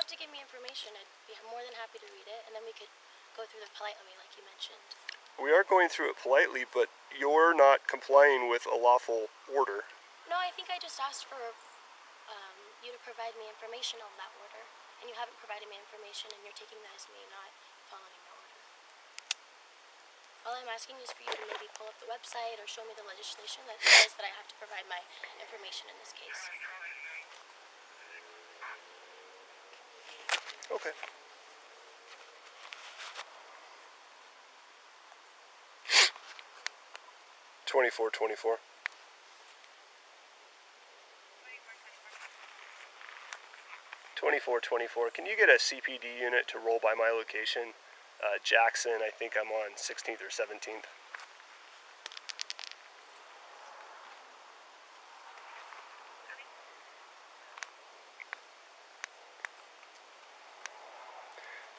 have to give me information. I'd be more than happy to read it, and then we could go through it politely, like you mentioned. We are going through it politely, but you're not complying with a lawful order. No, I think I just asked for you to provide me information on that order, and you haven't provided me information, and you're taking that as me not following the order. All I'm asking is for you to maybe pull up the website or show me the legislation that says that I have to provide my information in this case. Okay. $24.24. $24.24. Can you get a CPD unit to roll by my location? Jackson, I think I'm on 16th or 17th.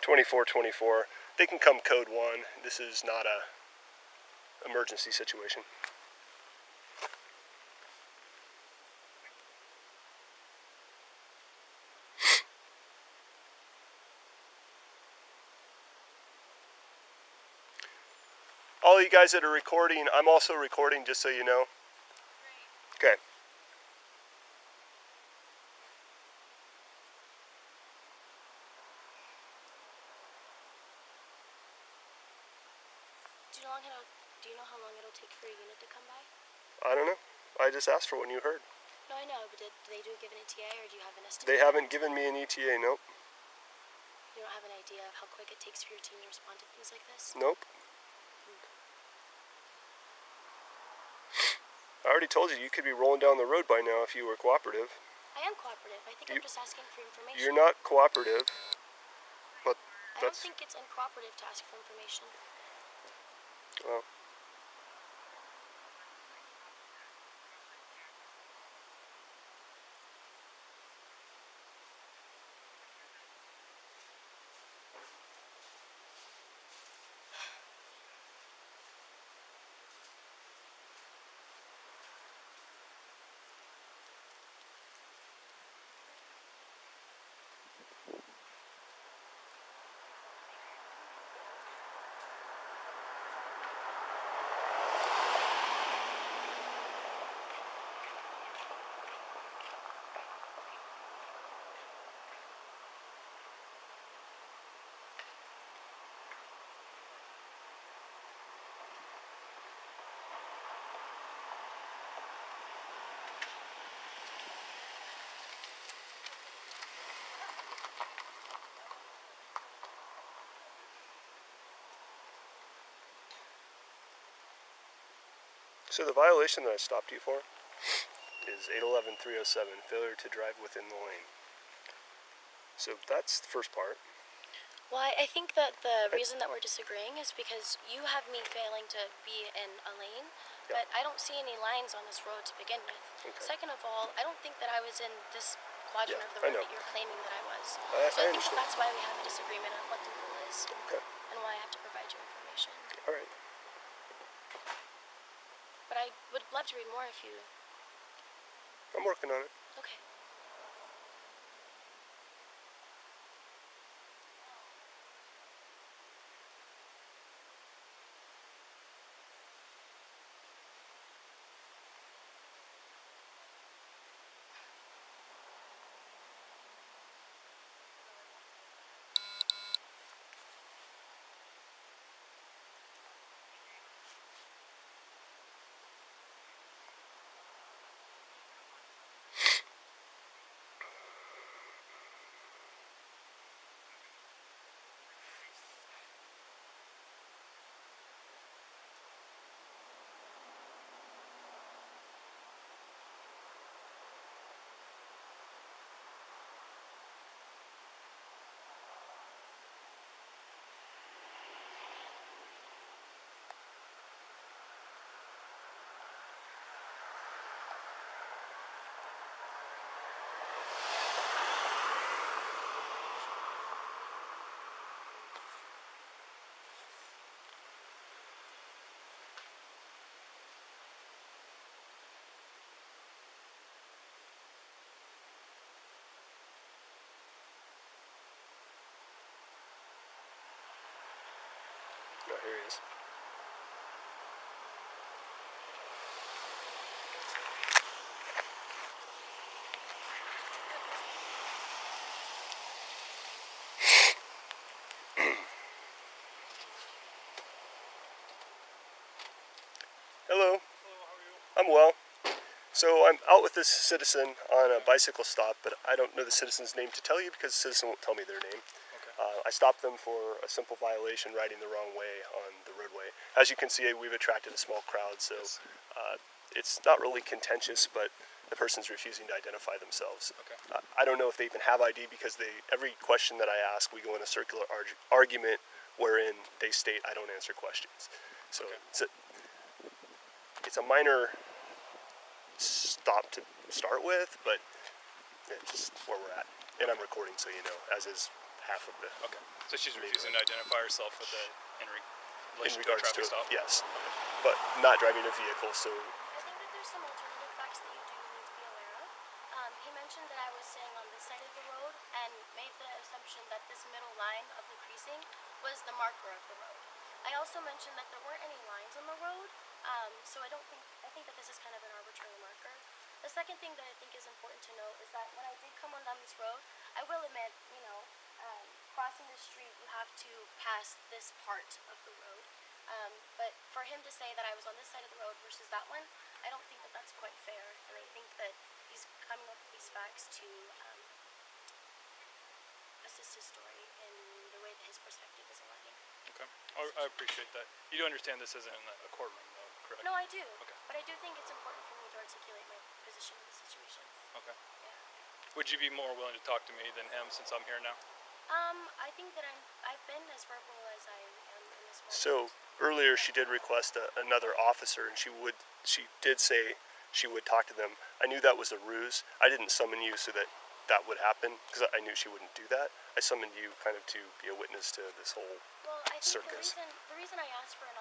$24.24. They can come code 1. This is not a emergency situation. All you guys that are recording, I'm also recording, just so you know. Okay. Do you know how long it'll take for a unit to come by? I don't know. I just asked for what you heard. No, I know, but did they give an ETA, or do you have an estimate? They haven't given me an ETA, nope. You don't have an idea of how quick it takes for your team to respond to things like this? Nope. I already told you could be rolling down the road by now if you were cooperative. I am cooperative. I think I'm just asking for information. You're not cooperative, but I don't think it's uncooperative to ask for information. Well. So the violation that I stopped you for is 811-307, failure to drive within the lane. So that's the first part. Well, I think that the reason that we're disagreeing is because you have me failing to be in a lane, but I don't see any lines on this road to begin with. Okay. Second of all, I don't think that I was in this quadrant of the road that you're claiming that I was. So I think that's why we have a disagreement on what the rule is, and why I have to provide you information. All right. But I would love to read more if you... I'm working on it. Okay. No, here he is. Hello. Hello, how are you? I'm well. So I'm out with this citizen on a bicycle stop, but I don't know the citizen's name to tell you because the citizen won't tell me their name. Okay. I stopped them for a simple violation, riding the wrong way on the roadway. As you can see, we've attracted a small crowd, so Yes. it's not really contentious, but the person's refusing to identify themselves. Okay. I don't know if they even have ID because every question that I ask, we go in a circular argument wherein they state I don't answer questions. So Okay. it's a minor stop to start with, but it's just where we're at. And I'm recording, so you know, as is half of the. Okay. So she's refusing to identify herself with in relation to a regards traffic to stop? yes, but not driving a vehicle. So I think that there's some alternative facts that you do need to be aware of. He mentioned that I was staying on this side of the road and made the assumption that this middle line of the creasing was the marker of the road. I also mentioned that there weren't any lines on the road, so I think that this is kind of an arbitrary marker. The second thing that I think is important to note is that when I did come on down this road, I will admit, crossing the street, you have to pass this part of the road. But for him to say that I was on this side of the road versus that one, I don't think that that's quite fair. And I think that he's coming up with these facts to assist his story in the way that his perspective is aligning. Okay. I appreciate that. You do understand this isn't a courtroom, though, correct? No, I do. Okay. But I do think it's important for me to articulate my position in the situation. Okay. Yeah. Would you be more willing to talk to me than him since I'm here now? I think that I've been as verbal as I am in this moment. so earlier she did request another officer, and she did say she would talk to them. I knew that was a ruse. I didn't summon you so that would happen because I knew she wouldn't do that. I summoned you kind of to be a witness to this whole Well, I think circus. the reason I asked for a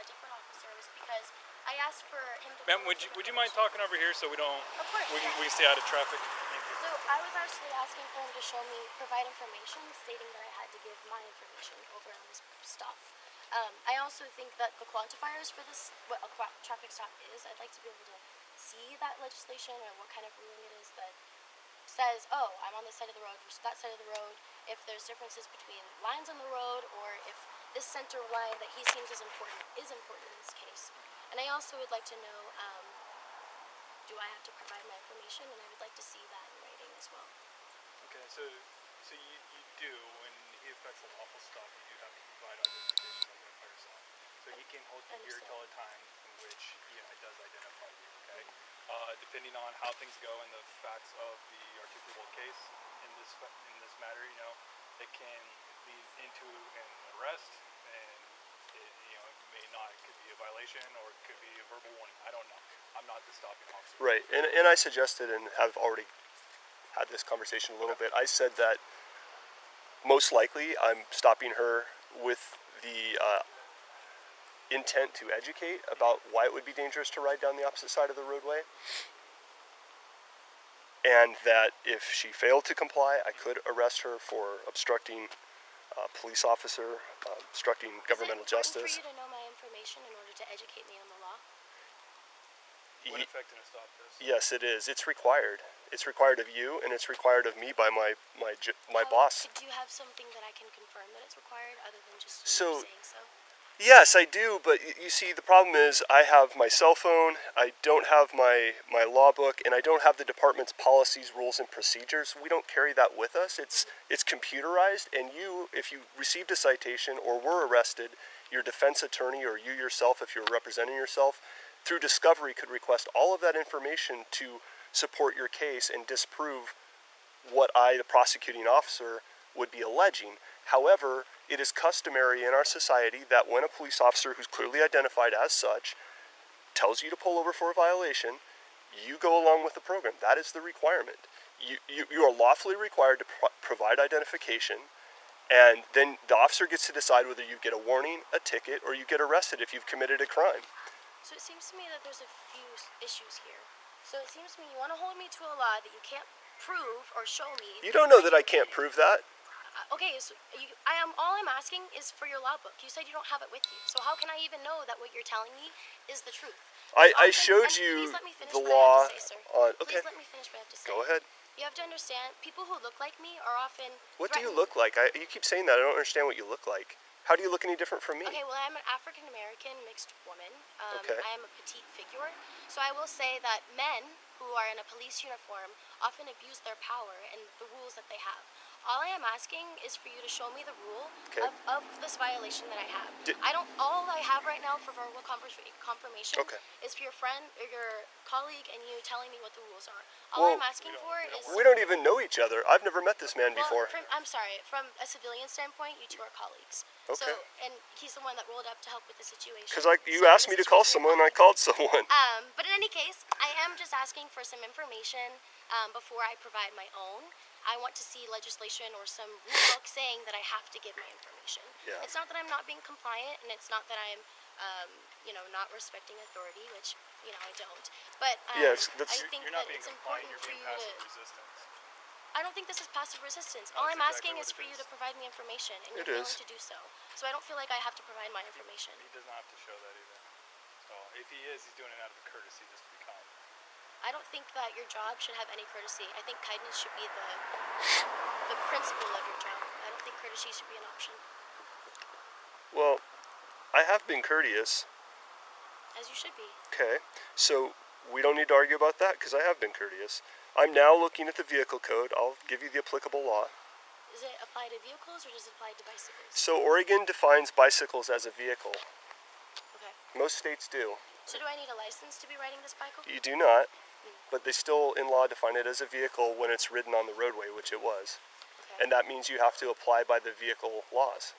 different officer was because I asked for him to. Ma'am, would you mind talking over here so we don't Of course. we can stay out of traffic? Thank you. So I was actually asking for him to provide information stating that I had to give my information over on this stop. I also think that the quantifiers for this, what a traffic stop is, I'd like to be able to see that legislation or what kind of ruling it is that says, oh, I'm on this side of the road versus that side of the road, if there's differences between lines on the road, or if this center line that he seems is important in this case. And I also would like to know, do I have to provide my information? And I would like to see that in writing as well. Okay, so you do, when he affects a lawful stop, you do have to provide identification of identify yourself. So he can hold you here till a time in which he does identify you, okay? Depending on how things go and the facts of the articulable case in this matter, it can lead into an arrest, and it may not. It could be a violation or it could be a verbal warning. I don't know. I'm not the stopping officer. Right, and I suggested, and have already had this conversation a little bit, I said that most likely I'm stopping her with the intent to educate about why it would be dangerous to ride down the opposite side of the roadway, and that if she failed to comply, I could arrest her for obstructing police officer, obstructing governmental justice. Is it important for you to know my information in order to educate me on the law? What effect in a stop does? Yes, it is. It's required. It's required of you, and it's required of me by my boss. Do you have something that I can confirm that it's required, other than just So, saying so? Yes, I do, but you see, the problem is I have my cell phone, I don't have my law book, and I don't have the department's policies, rules, and procedures. We don't carry that with us. It's computerized, and if you received a citation or were arrested, your defense attorney or you yourself, if you're representing yourself, through discovery could request all of that information to support your case and disprove what I, the prosecuting officer, would be alleging. However, it is customary in our society that when a police officer who's clearly identified as such tells you to pull over for a violation, you go along with the program. That is the requirement. You are lawfully required to provide identification, and then the officer gets to decide whether you get a warning, a ticket, or you get arrested if you've committed a crime. So it seems to me that there's a few issues here. So it seems to me you want to hold me to a law that you can't prove or show me. You don't know that I can't prove that. Okay, so all I'm asking is for your law book. You said you don't have it with you, so how can I even know that what you're telling me is the truth? I showed and you please let me finish the what I have law to say, sir. on. Okay, Please let me finish what I have to say. go ahead. You have to understand, people who look like me are often What do you threatened. look like? You keep saying that. I don't understand what you look like. How do you look any different from me? Okay, well, I'm an African American mixed woman. Okay. I am a petite figure. So I will say that men who are in a police uniform often abuse their power and the rules that they have. All I am asking is for you to show me the rule Okay. of this violation that I have. Di- All I have right now for verbal confirmation Okay. is for your friend or your colleague and you telling me what the rules are. Well, All I'm asking for is... We don't even know each other. I've never met this man Well, before. I'm sorry. From a civilian standpoint, you two are colleagues. Okay. So, and he's the one that rolled up to help with the situation. Because you So asked me this to is call reason someone, and I you're called someone. But in any case, I am just asking for some information before I provide my own. I want to see legislation or some rule book saying that I have to give my information. Yeah. It's not that I'm not being compliant, and it's not that I'm, not respecting authority, which, I don't. But Yes, I think You're not that being it's compliant. important You're for being you to... passive resistance. I don't think this is passive resistance. That's All I'm exactly asking what is it for you is. to provide me information, and It you're is. failing to do so. So I don't feel like I have to provide my information. He does not have to show that either. So if he is, he's doing it out of courtesy, just to be kind. I don't think that your job should have any courtesy. I think kindness should be the principle of your job. I don't think courtesy should be an option. Well, I have been courteous. As you should be. Okay, so we don't need to argue about that because I have been courteous. I'm now looking at the vehicle code. I'll give you the applicable law. Does it apply to vehicles or does it apply to bicycles? So Oregon defines bicycles as a vehicle. Okay. Most states do. So do I need a license to be riding this bike? You do not, but they still in law define it as a vehicle when it's ridden on the roadway, which it was. Okay. And that means you have to apply by the vehicle laws,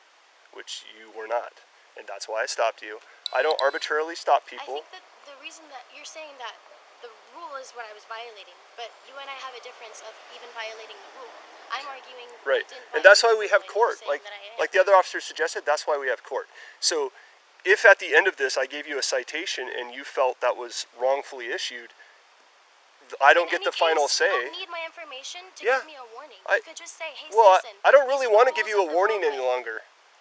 which you were not. And that's why I stopped you. I don't arbitrarily stop I people. think that the reason that you're saying that the rule is what I was violating, but you and I have a difference of even violating the rule. I'm arguing Right, you didn't and that's why violate we the have rule, and court. you're saying that I am. Like the other officer suggested, that's why we have court. So if at the end of this I gave you a citation and you felt that was wrongfully issued, I don't get the final say. You don't need my information to Yeah. give me a warning. I- You could just say, hey, Well, citizen. I don't these really are the want to give rules you a of the warning any roadway. longer.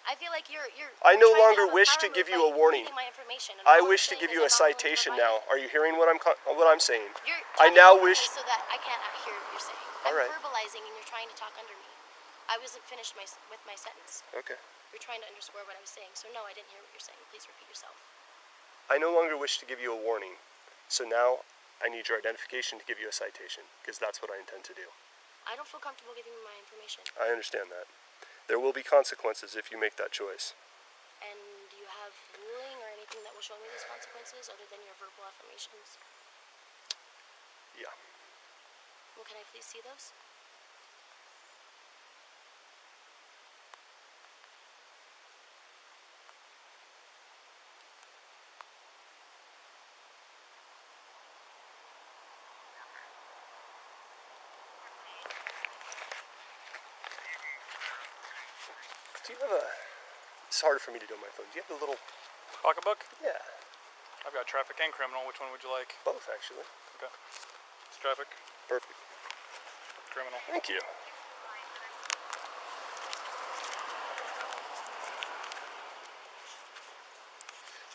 I feel like you're I no trying longer have a wish to power give move you a by warning. reading my information, and I all I'm wish to saying give is you a I'm not willing to citation provide now. it. Are you hearing what I'm saying? You're I talking now over wish. me so that I can't hear what you're saying. All I'm right. verbalizing and you're trying to talk under me. I wasn't finished with my sentence. Okay. You're trying to underscore what I was saying. So no, I didn't hear what you're saying. Please repeat yourself. I no longer wish to give you a warning. So now I need your identification to give you a citation, because that's what I intend to do. I don't feel comfortable giving you my information. I understand that. There will be consequences if you make that choice. And do you have ruling or anything that will show me those consequences other than your verbal affirmations? Yeah. Well, can I please see those? Do you have a... It's harder for me to do on my phone. Do you have the little... Pocketbook? Yeah. I've got traffic and criminal. Which one would you like? Both, actually. Okay. It's traffic, Perfect. criminal. Thank you.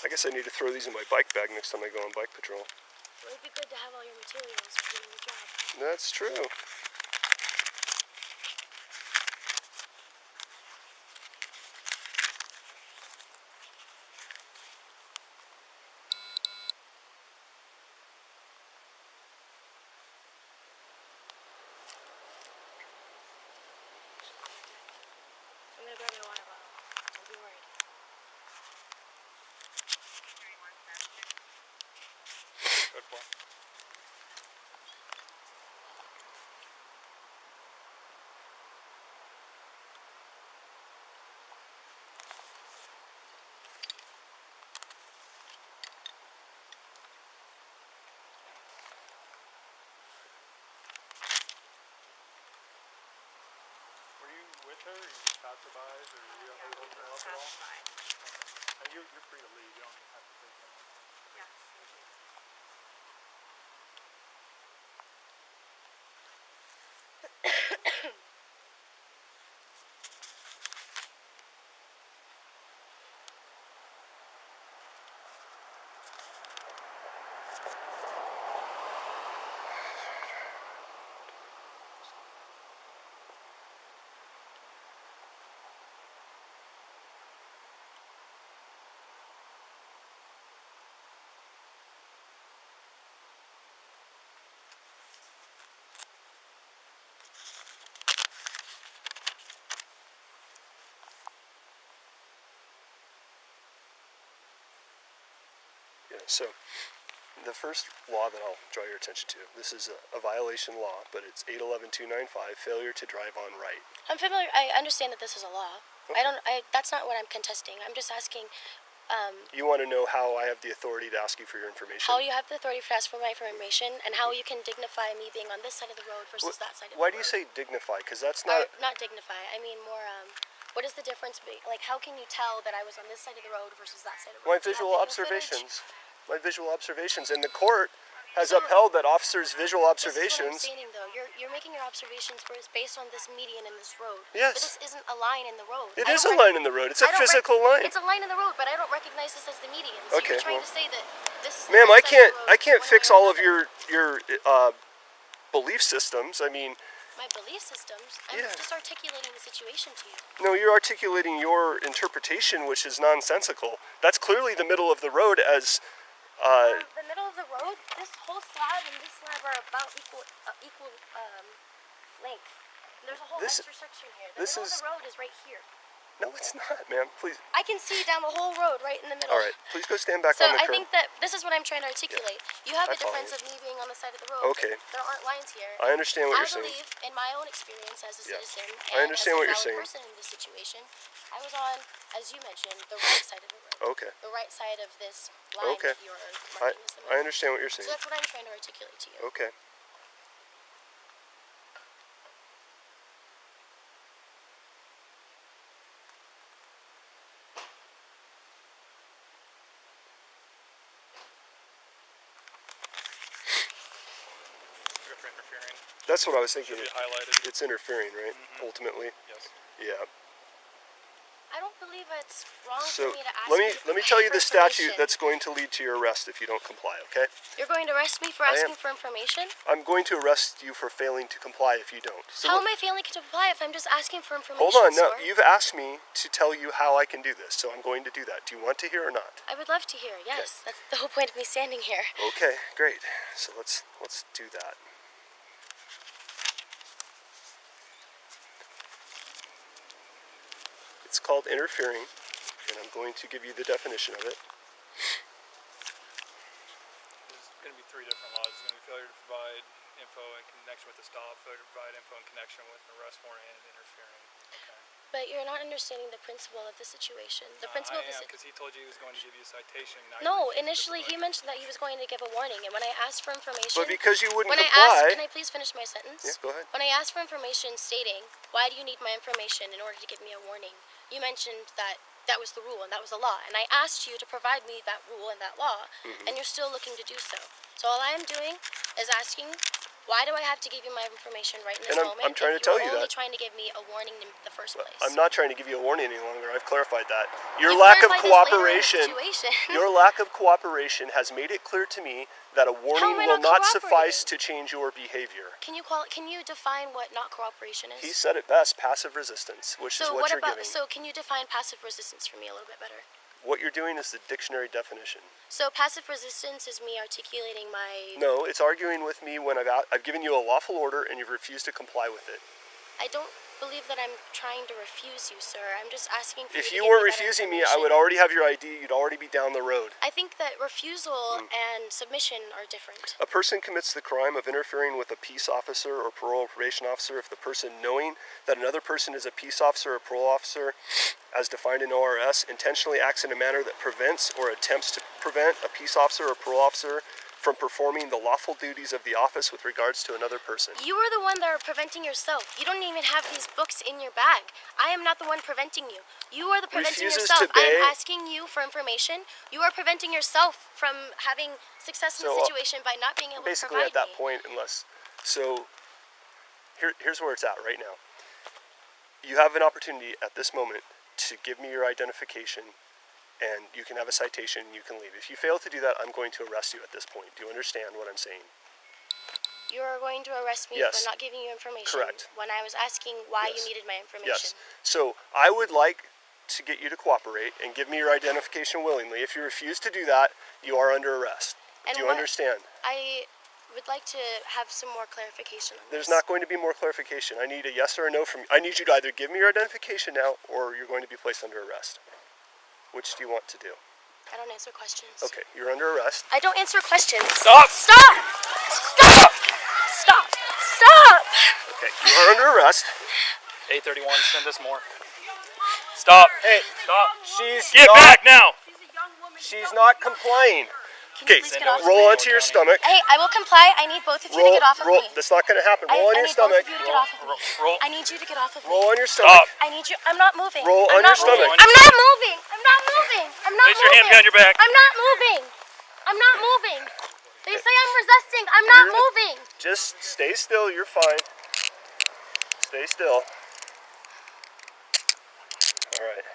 I guess I need to throw these in my bike bag next time I go on bike patrol. Well, it'd be good to have all your materials for doing your job. That's true. I'm gonna grab my water bottle. Don't be worried. Good for. Were you with her, or you just passerbys, or are you holding her up at all? And you're free to leave. You don't have to take them. So the first law that I'll draw your attention to, this is a violation law, but it's 811-295, failure to drive on right. I'm familiar. I understand that this is a law. Okay. That's not what I'm contesting. I'm just asking. You want to know how I have the authority to ask you for your information? How you have the authority to ask for my information, and how you can dignify me being on this side of the road versus that side of the road. Why do you say dignify? Because that's Or, not... not dignify. I mean more. What is the difference? Like, how can you tell that I was on this side of the road versus that side of the road? My visual observations. My visual observations. And the court has upheld that officers' visual observations... This is what I'm stating, though. You're making your observations based on this median in this road. Yes. But this isn't a line in the road. It is a line in the road. It's a physical line. It's a line in the road, but I don't recognize this as the median. So Okay, you're trying to say that this is the ma'am, right I side of the road can't one fix way or all of another. your belief systems. I mean... My belief systems? I'm just articulating the situation to you. No, you're articulating your interpretation, which is nonsensical. That's clearly the middle of the road as... The middle of the road, this whole slab and this slab are about equal length. There's a whole extra section here. The middle of the road is right here. No, it's not, ma'am. Please. I can see down the whole road right in the middle. All right, please go stand back So on the I curb. think that this is what I'm trying to articulate. You have I a difference follow of me being on the side of the road. Okay. There aren't lines here. I understand what you're saying. I believe, in my own experience as a citizen I and understand as what a you're valid saying. person in this situation, I was on, as you mentioned, the right side of the road. Okay. The right side of this line Okay. that you're marking as the I middle. understand what you're So saying. that's what I'm trying to articulate to you. Okay. For interfering. That's what I was thinking. Should be highlighted. It's interfering, right? Ultimately. Yes. Yeah. I don't believe it's wrong So for me to ask let me tell you the statute that's going to lead to your arrest if you don't comply, okay? You're going to arrest me for asking for information? I'm going to arrest you for failing to comply if you don't. So How am I failing to comply if I'm just asking for information, hold on, no, sir? you've asked me to tell you how I can do this, so I'm going to do that. Do you want to hear or not? I would love to hear, yes. That's the whole point of me standing here. Okay, great. So let's do that. It's called interfering, and I'm going to give you the definition of it. There's going to be three different laws. It's going to be failure to provide info in connection with the stop, failure to provide info in connection with an arrest warrant, and interfering. Okay. But you're not understanding the principle of the situation. The principle of the because he told you he was going to give you a citation. No, initially he mentioned that he was going to give a warning, and when I asked for information... But because you wouldn't when comply... I asked, can I please finish my sentence? Yeah, go ahead. When I asked for information stating, why do you need my information in order to give me a warning, you mentioned that that was the rule and that was the law, and I asked you to provide me that rule and that law, and you're still looking to do so. So all I am doing is asking, why do I have to give you my information right in this moment? I'm trying to tell you You're only that. trying to give me a warning in the first place. I'm not trying to give you a warning any longer. I've clarified that. Your You've lack of clarified this later in the cooperation, situation. your lack of cooperation has made it clear to me that a warning am I will not not suffice cooperating? to change your behavior. Can you define what not cooperation is? He said it best, passive resistance, which is what you're giving. So can you define passive resistance for me a little bit better? What you're doing is the dictionary definition. So passive resistance is me articulating my... No, it's arguing with me when I've given you a lawful order and you've refused to comply with it. I don't believe that I'm trying to refuse you, sir. I'm just asking for If you you to weren't give me better refusing me, I would information. already have your ID. You'd already be down the road. I think that refusal and submission are different. A person commits the crime of interfering with a peace officer or parole or probation officer if the person, knowing that another person is a peace officer or parole officer, as defined in ORS, intentionally acts in a manner that prevents or attempts to prevent a peace officer or parole officer from performing the lawful duties of the office with regards to another person. You are the one that are preventing yourself. You don't even have these books in your bag. I am not the one preventing you. You are the preventing Refuses yourself. to I am obey. asking you for information. You are preventing yourself from having success in the situation by not being able to Basically provide at that me. point, unless... So, here's where it's at right now. You have an opportunity at this moment to give me your identification, and you can have a citation and you can leave. If you fail to do that, I'm going to arrest you at this point. Do you understand what I'm saying? You are going to arrest me Yes. for not giving you information. Correct. When I was asking why Yes. you needed my information. Yes. So I would like to get you to cooperate and give me your identification willingly. If you refuse to do that, you are under arrest. And Do you what- understand? I would like to have some more clarification on There's this. not going to be more clarification. I need a yes or a no from you. I need you to either give me your identification now or you're going to be placed under arrest. Which do you want to do? I don't answer questions. Okay, you're under arrest. I don't answer questions. Stop! Stop! Stop! Stop! Stop! Okay, you are under arrest. 831, send us more. Stop. Hey, Stop. she's Get not, back now! She's not complying. Can you Okay, please get off of roll me? onto your stomach. Hey, I will comply. I need both of you to get off of me. That's not going to happen. Roll on I your need stomach. both of you to get off of me. Roll. I need you to get off of me. Roll on your stomach. Stop. I need you. I'm not moving. Roll I'm on not your stomach. moving. I'm not moving. I'm not moving. I'm not Place moving. your hand behind your back. I'm not moving. I'm not moving. They say I'm resisting. I'm not moving. Just stay still. You're fine. Stay still. All right.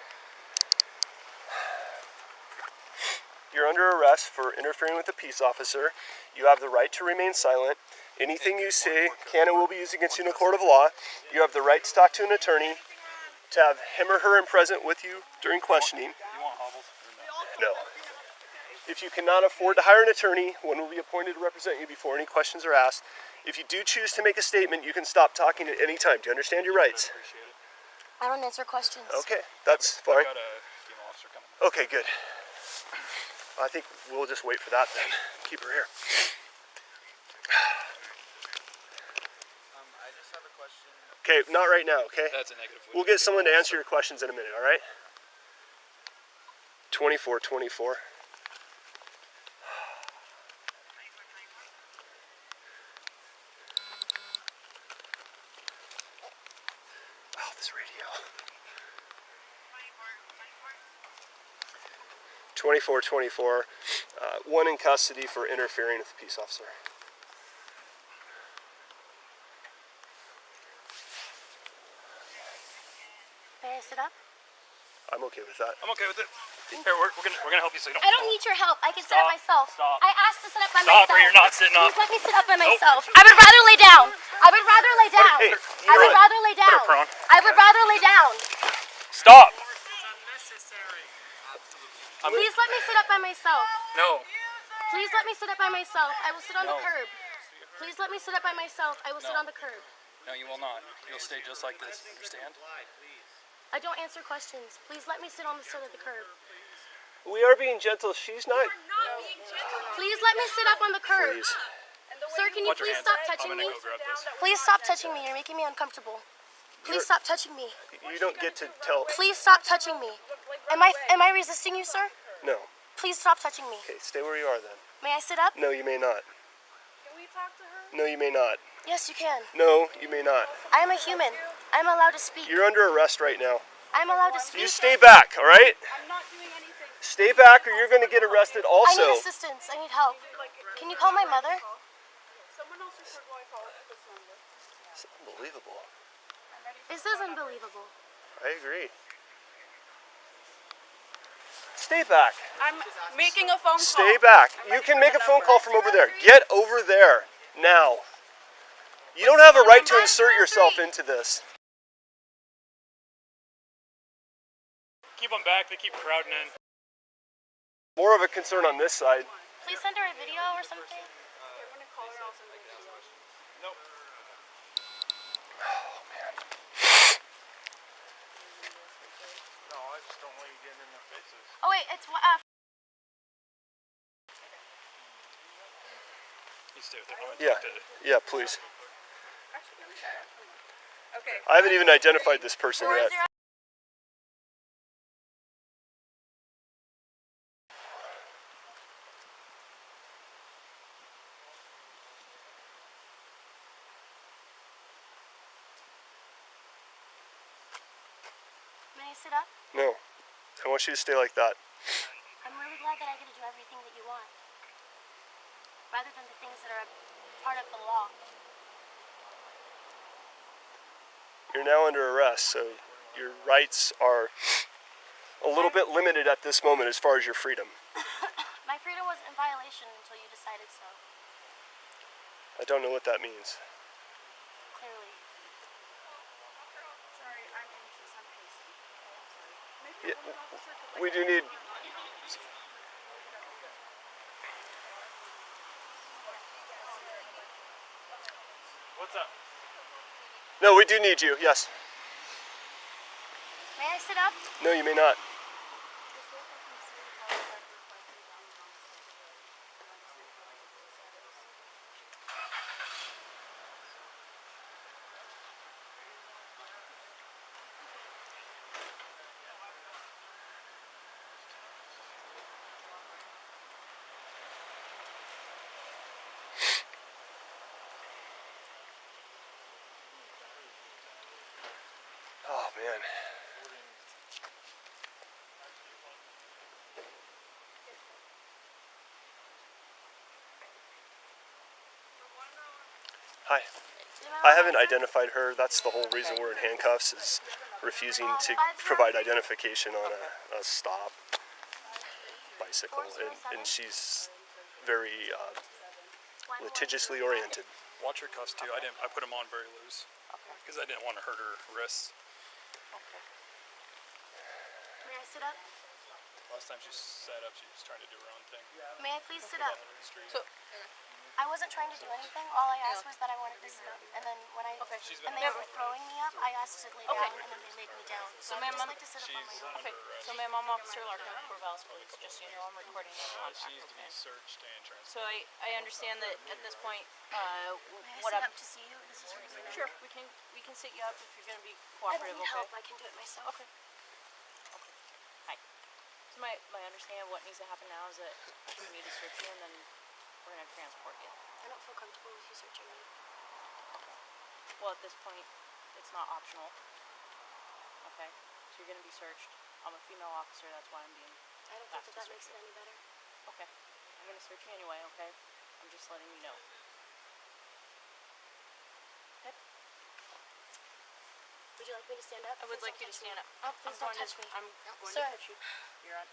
You're under arrest for interfering with a peace officer. You have the right to remain silent. Anything you say can and will be used against you in a court of law. You have the right to talk to an attorney, to have him or her present with you during questioning. You want hobbles? No. If you cannot afford to hire an attorney, one will be appointed to represent you before any questions are asked. If you do choose to make a statement, you can stop talking at any time. Do you understand your rights? Appreciate it. I don't answer questions. Okay, that's fine. Got a female officer coming. Okay, good. I think we'll just wait for that then. Keep her here. I just have a question. Okay, not right now, okay? That's a negative. We'll get someone to answer your questions in a minute, all right? 2424. Wow, this radio. 2424. One in custody for interfering with a peace officer. May I sit up? I'm okay with that. I'm okay with it. Here, we're gonna help you so you don't. I don't need your help. I can sit up Stop. myself. Stop. I asked to sit up by Stop, myself. or you're not sitting up. Please let me sit up by myself. I would rather lay down. I would rather lay down. Hey, I would you're rather lay Put her down. prone. I would rather lay down. Stop. Please let me sit up by myself. No. Please let me sit up by myself. I will sit on the No. curb. Please let me sit up by myself. I will sit No. on the curb. No, you will not. You'll stay just like this. Understand? I don't answer questions. Please let me sit on the side of the curb. We are being gentle. She's not. Please let me sit up on the curb. Please. Sir, can you Watch your please hands. stop I'm touching gonna me? go grab this. Please stop touching me. You're making me uncomfortable. Please stop touching me. You don't get to tell. Please stop touching me. Am I resisting you, sir? No. Please stop touching me. Okay, stay where you are then. May I sit up? No, you may not. Can we talk to her? No, you may not. Yes, you can. No, you may not. I am a human. I'm allowed to speak. You're under arrest right now. I'm allowed to speak. You stay back, all right? I'm not doing anything. Stay back or you're going to get arrested I also. need assistance. I need help. Can you call my mother? Someone else report going forward with this number. It's unbelievable. This is unbelievable. I agree. Stay back. I'm making a phone call. Stay back. You can make a phone call from over there. Get over there now. You don't have a right to insert yourself into this. Keep them back. They keep crowding in. More of a concern on this side. Please send her a video or something. I'm gonna call her. I'll send her a video. Nope. Oh, man. No, I just don't want you getting in their faces. Oh wait, it's You stay with her. I'm gonna Yeah. talk to Yeah, please. Okay. I haven't even identified this person yet. 40. May I sit up? No. I want you to stay like that. I'm really glad that I get to do everything that you want, rather than the things that are a part of the law. You're now under arrest, so your rights are a little bit limited at this moment as far as your freedom. My freedom was in violation until you decided so. I don't know what that means. Clearly. Sorry, I'm anxious. I'm pacing. Sorry. Maybe Yeah, one officer could we do need. What's up? No, we do need you, yes. May I sit up? No, you may not. man. Hi. I haven't identified her. That's the whole reason we're in handcuffs, is refusing to provide identification on a stop bicycle. And she's very litigiously oriented. Watch her cuffs too. I put them on very loose because I didn't want to hurt her wrists. Okay. May I sit up? Last time she sat up, she was trying to do her own thing. May I please sit up? So, I wasn't trying to do anything. All I asked was that I wanted to sit up. And then when I and they were throwing me up, I asked to lay down, and then they laid me down. So I'd just like to sit up on my own. okay. So, ma'am, I'm Officer Larkin of Corvallis Police. Just so you know, I'm recording the contact. She needs to be searched and transferred. So I understand that at this point, May I what sit I'm up to see you? This is really sure we can sit you up if you're going to be I don't cooperative. need Okay. help. I can do it myself. Okay. Hi. So my understanding of what needs to happen now is that we need to search you and then we're going to transport you. I don't feel comfortable with you searching me. Well, at this point, it's not optional. Okay. So you're going to be searched. I'm a female officer. That's why I'm being. I don't think that makes it any better. Okay. I'm going to search you anyway. Okay. I'm just letting you know. Okay. Would you like me to stand up? I would Please like don't you to touch me. stand up. Oh, please don't touch me. I'm going Sir. to touch you. You're on.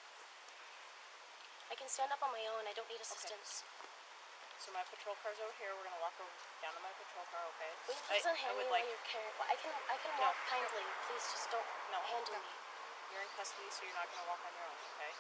I can stand up on my own. I don't need assistance. So my patrol car's over here. We're gonna walk over down to my patrol car, okay? Will you please unhand me while you're carrying? Well, I can No. walk kindly. Please just don't handle me. You're in custody, so you're not gonna walk on your own, okay?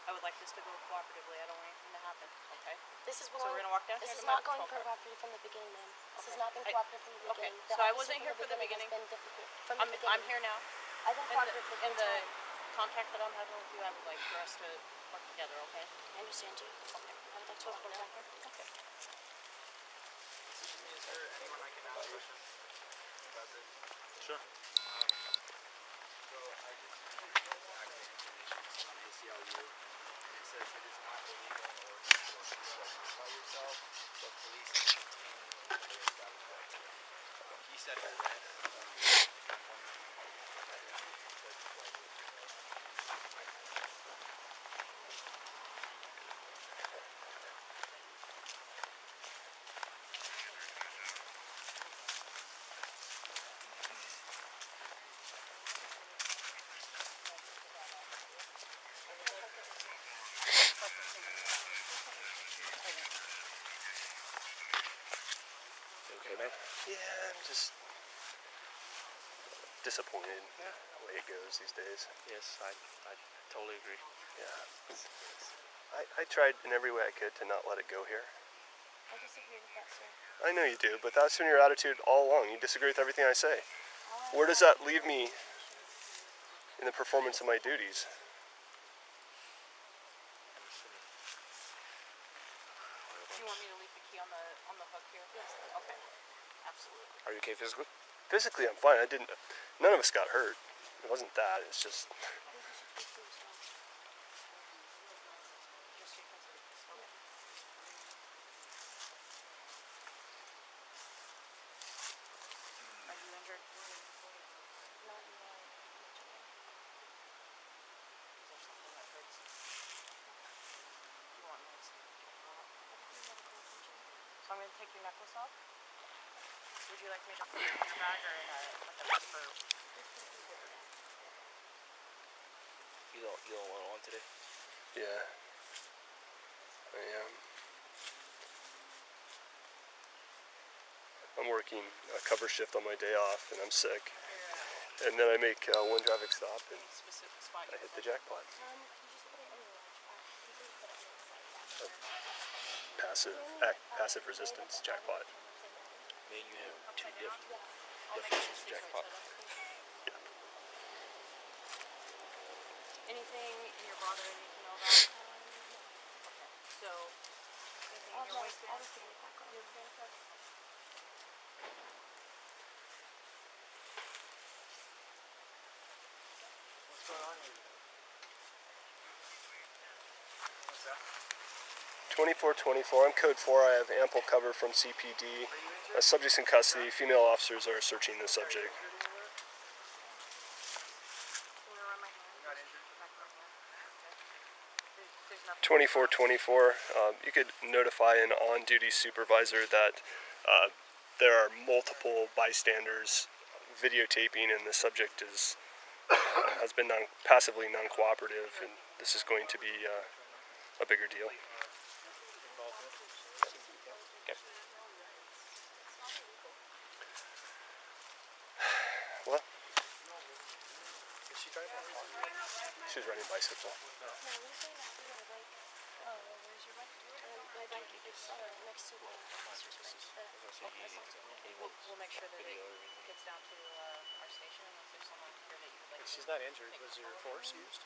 I would like this to go cooperatively. I don't want anything to happen, okay? This is So we're gonna walk down This here is to my not going patrol car. cooperative from the beginning, ma'am. This has Okay. not been cooperative from the Okay, beginning. so I wasn't here for the beginning. Has been difficult from the I'm beginning. here now. I've been cooperative the And whole the time. contact that I'm having with you, I would like for us to work together, okay? I understand you. Okay. I would like to walk down here. Okay. Is there anyone I can ask questions about this? Sure. So I just checked the accident information on ACLU, and it says it is not illegal nor controlled to specify yourself, but police can detain you and other established right. He said arrest. Okay, man? Yeah, I'm just disappointed the way it goes these days. Yes, I totally agree. Yeah. I tried in every way I could to not let it go here. I disagree with that, sir. I know you do, but that's been your attitude all along. You disagree with everything I say. Where does that leave me in the performance of my duties? Do you want me to leave the key on the hook here? Yes. Okay. Absolutely. Are you okay physically? Physically, I'm fine. None of us got hurt. It wasn't that. It's just, Just so you can see this. Okay. Are you injured? Not in my Is there something that hurts? You want this? So I'm going to take your necklace off. Would you like me to put it in your bag or in a zipper? You don't want one today? yeah. I am. I'm working a cover shift on my day off, and I'm sick. And then I make one traffic stop, and Any specific spot I you hit would the like? jackpot. you just put it in the lunch box. You can put it in the Passive resistance jackpot. Man, you have two different I'll make definitions of sure jackpot. Yeah. Anything in your body I need to know about? Okay. So, anything in your waistband? I'll just give it back on. What's going on here? What's that? 2424. I'm code 4. I have ample cover from CPD. Subjects in custody. Female officers are searching the subject. There's nothing. 2424. You could notify an on-duty supervisor that there are multiple bystanders videotaping, and the subject has been passively non-cooperative, and this is going to be a bigger deal. Okay. Well, Is she driving a car? she was riding a bicycle. My bike is next to the officer's bike. We'll make sure that it gets down to our station unless there's someone here that you would like to. She's not injured. Was your force used?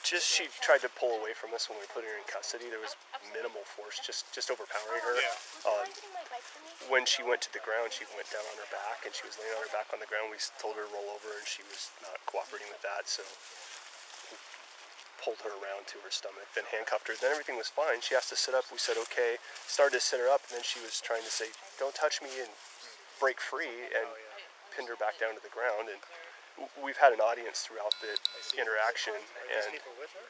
Just she tried to pull away from us when we put her in custody. There was minimal force, just overpowering her. When she went to the ground, she went down on her back, and she was laying on her back on the ground. We told her to roll over, and she was not cooperating with that, so we pulled her around to her stomach, then handcuffed her. Then everything was fine. She asked to sit up. We said okay. Started to sit her up, and then she was trying to say, "Don't touch me," and break free, and pinned her back down to the ground. And we've had an audience throughout the interaction, Are these and people with her?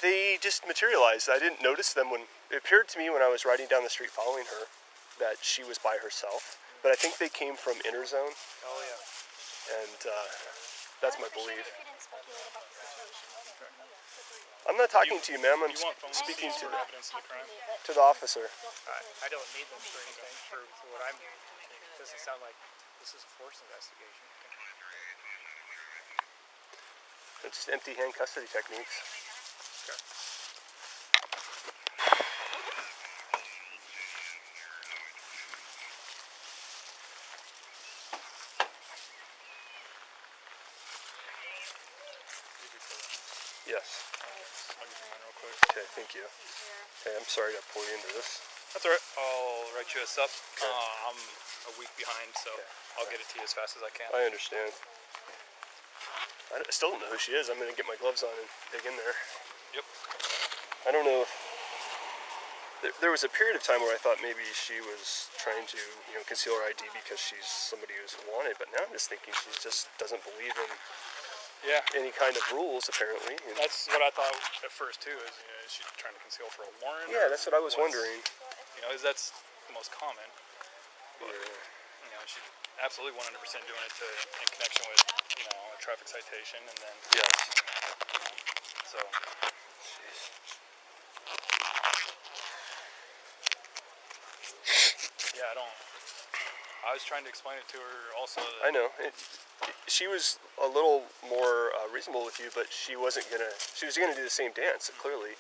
they just materialized. I didn't notice them when it appeared to me when I was riding down the street following her that she was by herself. But I think they came from Inner Zone, Oh yeah. and that's my belief. If you didn't speculate about the situation. I'm not talking to you, ma'am. I'm You want phone speaking records to for evidence of the crime? the officer. I don't need them for anything. For what I'm thinking, it doesn't sound like this is a force investigation. It's just empty hand custody techniques. Okay. Yes. I'll give you mine real quick. Okay, thank you. Okay, I'm sorry to pull you into this. That's alright. I'll write you a sub. I'm a week behind, so I'll get it to you as fast as I can. I understand. I still don't know who she is. I'm going to get my gloves on and dig in there. Yep. I don't know if... There was a period of time where I thought maybe she was trying to, conceal her ID because she's somebody who's wanted, but now I'm just thinking she just doesn't believe in Yeah. any kind of rules, apparently. And That's what I thought at first too. Is she trying to conceal for a warrant? yeah, or that's what I was wondering. That's the most common. But Yeah. she's absolutely 100% doing it in connection with a traffic citation, and then Yes. so. Yeah, I was trying to explain it to her also. I know. She was a little more reasonable with you, but she wasn't gonna. She was gonna do the same dance. Clearly.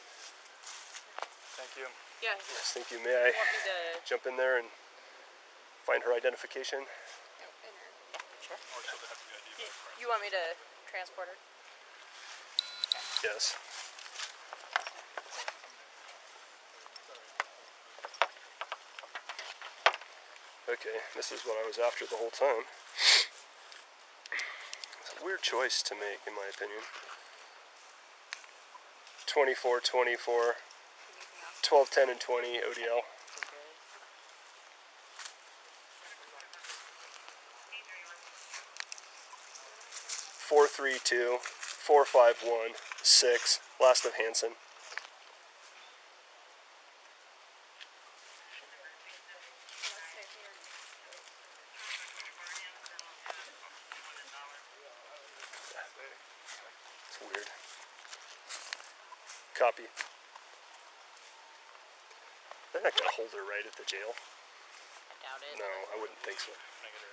Thank you. Yeah. Yes. Thank you. May I You want me to? jump in there and find her identification? Sure. Or she'll have to be ID. You want me to transport her? Yes. Okay, this is what I was after the whole time. It's a weird choice to make, in my opinion. 24, 24, 12, 10, and 20 ODL. 432 451 6, last of Hanson. It's weird. Copy. They're not gonna hold her right at the jail. Doubt it. No, I wouldn't think so. Can I get her?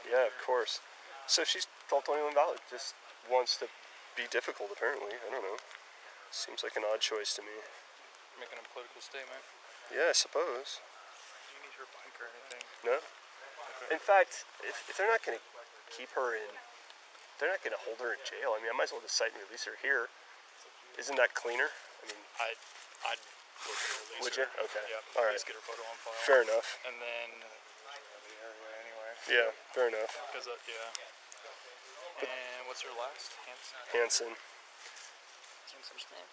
Yeah, of course. So she's 1221 valid. Just wants to be difficult, apparently. I don't know. Seems like an odd choice to me. Making a political statement. Yeah, I suppose. Do you need her bike or anything? No? In fact, if they're not going to keep her in, they're not going to hold her in jail. I mean, I might as well just cite and release her here. Isn't that cleaner? I mean, I'd look to release would her. you? Okay. Yeah. All right. Just get her photo on file. Fair enough. And then the area anyway. Yeah, fair enough. Because yeah. And what's her last? Hanson. Hanson. Hanson's name.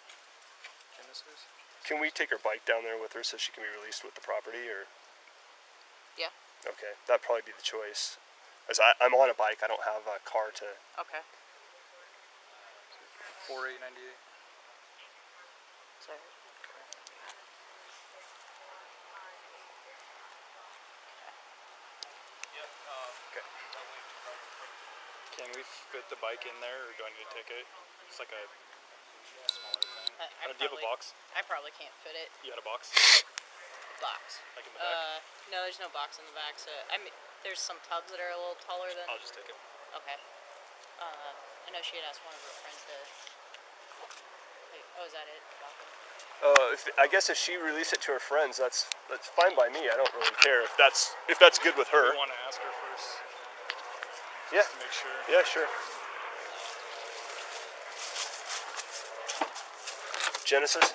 Genesis. Can we take her bike down there with her so she can be released with the property, or? Yeah. Okay, that'd probably be the choice. As I'm on a bike, I don't have a car to. Okay. 4898. Sorry. Okay. Can we fit the bike in there, or do I need to take it? It's like a smaller thing. Do you have a box? I probably can't fit it. You got a box? Box. Like in the back? No, there's no box in the back. So I mean, there's some tubs that are a little taller than. I'll just take it. Okay. I know she had asked one of her friends to. Wait, oh, is that it? I guess if she released it to her friends, that's fine by me. I don't really care if that's good with her. We want to ask her first. Yeah. To make sure. Yeah, sure. Genesis,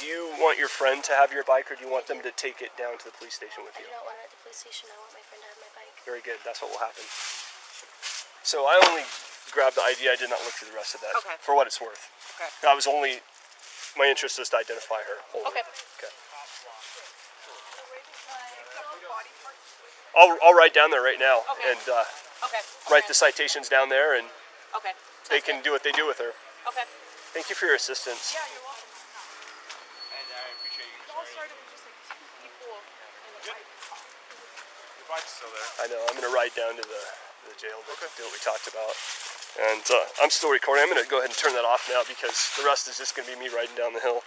do you want your friend to have your bike, or do you want them to take it down to the police station with I you? do not want it at the police station. I want my friend to have my bike. Very good. That's what will happen. So I only grabbed the ID. I did not look through the rest of that. Okay. For what it's worth. Okay. That was only my interest is to identify her. Only. Okay. Okay. I'll write down there right now Okay. and Okay. write the citations down there, and Okay. they can do what they do with her. Okay. Thank you for your assistance. Yeah, you're welcome. And I appreciate you It all sharing. started with just like two people in a bike. Your bike's still there. I know. I'm going to ride down to the jail to do what we talked about. And I'm still recording. I'm going to go ahead and turn that off now because the rest is just going to be me riding down the hill.